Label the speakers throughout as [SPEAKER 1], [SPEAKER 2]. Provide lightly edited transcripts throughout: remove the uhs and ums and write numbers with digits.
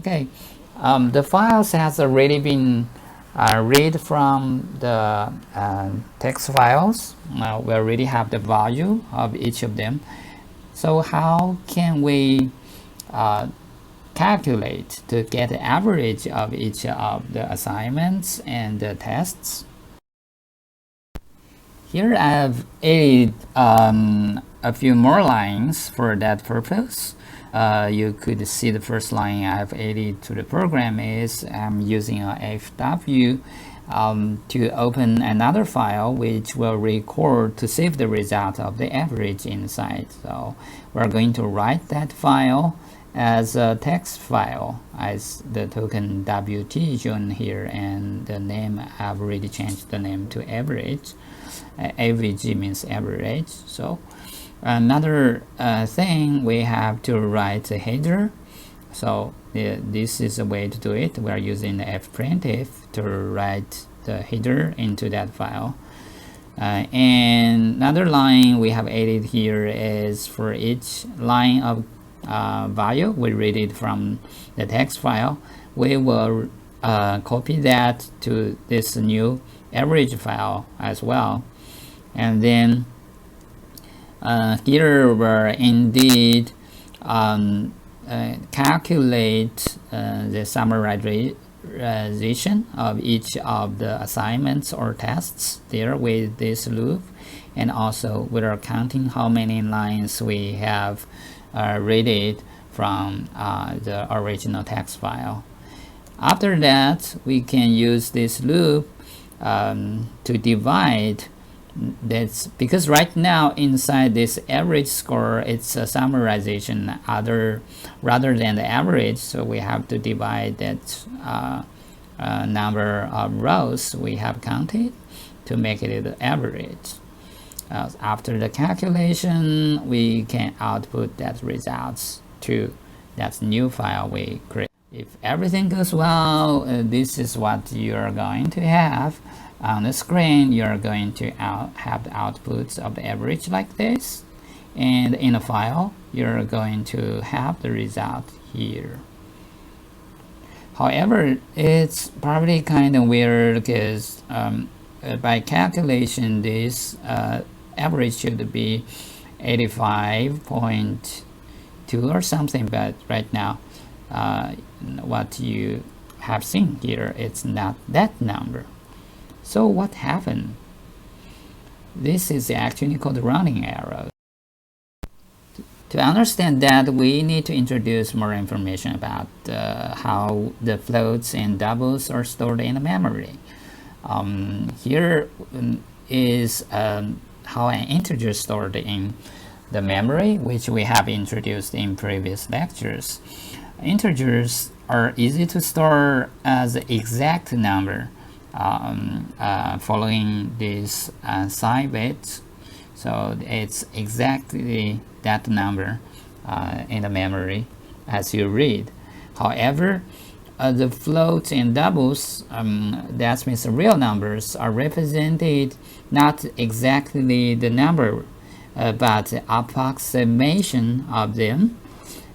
[SPEAKER 1] Okay, the files has already been read from the text files. We already have the value of each of them. So how can we calculate to get the average of each of the assignments and the tests? Here I have added a few more lines for that purpose. You could see the first line I have added to the program is I'm using a FW to open another file which will record to save the result of the average inside. So we're going to write that file as a text file as the token WT shown here, and the name I've already changed the name to average. AVG means average. So another thing, we have to write a header. So this is a way to do it. We are using the fprintf to write the header into that file. And another line we have added here is for each line of value we read it from the text file, we will copy that to this new average file as well. And then here we're indeed calculate the summarization of each of the assignments or tests there with this loop, and also we're counting how many lines we have read it from the original text file. After that, we can use this loop to divide. That's because right now inside this average score, it's a summarization rather than the average, so we have to divide that number of rows we have counted to make it the average. After the calculation, we can output that results to that new file we create. If everything goes well, this is what you're going to have on the screen. You're going to have the outputs of the average like this, and in a file you're going to have the result here. However, it's probably kind of weird because by calculation this average should be 85.2 or something, but right now what you have seen here, it's not that number. So what happened? This is actually called rounding error. To understand that, we need to introduce more information about how the floats and doubles are stored in the memory. Here is how an integer is stored in the memory, which we have introduced in previous lectures. Integers are easy to store as exact number following these side bits. So it's exactly that number in the memory as you read. However, the floats and doubles, that means the real numbers, are represented not exactly the number, but the approximation of them.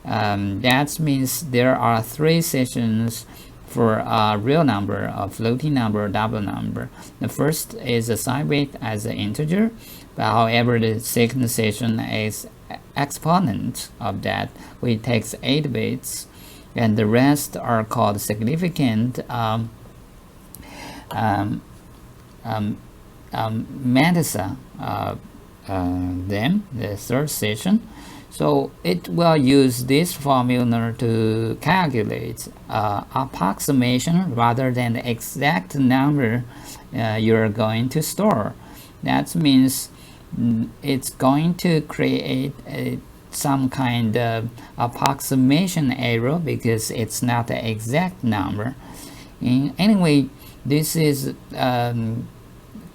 [SPEAKER 1] That means there are three sections for a real number, a floating number, double number. The first is a side bit as an integer, but however the second section is exponent of that, which takes 8 bits, and the rest are called significant mantissa them, the third section. So it will use this formula to calculate approximation rather than the exact number you're going to store. That means it's going to create some kind of approximation error because it's not the exact number. Anyway, this is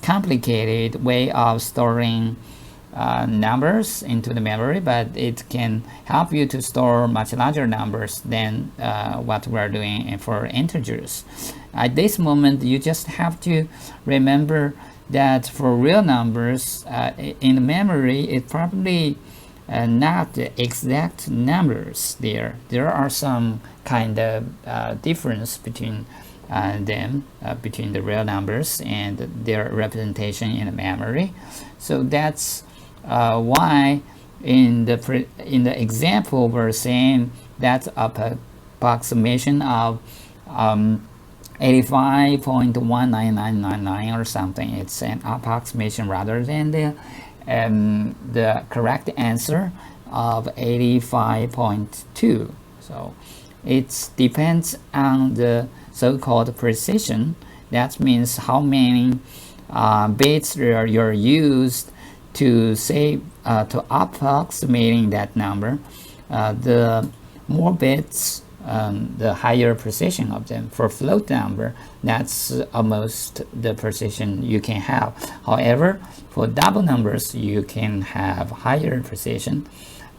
[SPEAKER 1] complicated way of storing numbers into the memory, but it can help you to store much larger numbers than what we're doing for integers. At this moment, you just have to remember that for real numbers in the memory, it probably not the exact numbers there. There are some kind of difference between them, between the real numbers and their representation in the memory. So that's why in the example we're saying that's approximation of 85.19999 or something. It's an approximation rather than the correct answer of 85.2. So it depends on the so-called precision. That means how many bits you're used to say to approximating that number. The more bits, the higher precision of them. For float number, that's almost the precision you can have. However, for double numbers, you can have higher precision.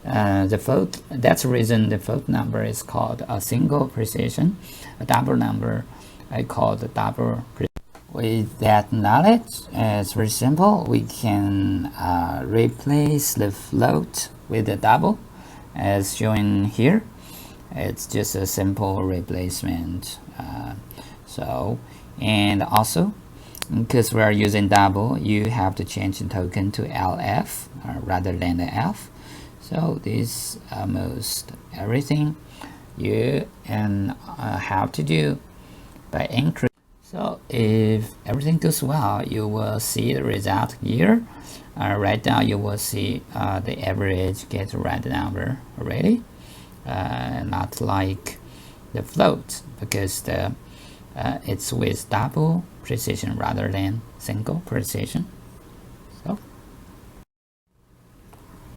[SPEAKER 1] That's the reason the float number is called a single precision. A double number I call the double precision. With that knowledge, it's very simple. We can replace the float with the double as shown here. It's just a simple replacement. And also, because we are using double, you have to change the token to LF rather than the F. So this almost everything you have to do by increase. So if everything goes well, you will see the result here. Right now you will see the average gets right number already. Not like the float, because it's with double precision rather than single precision.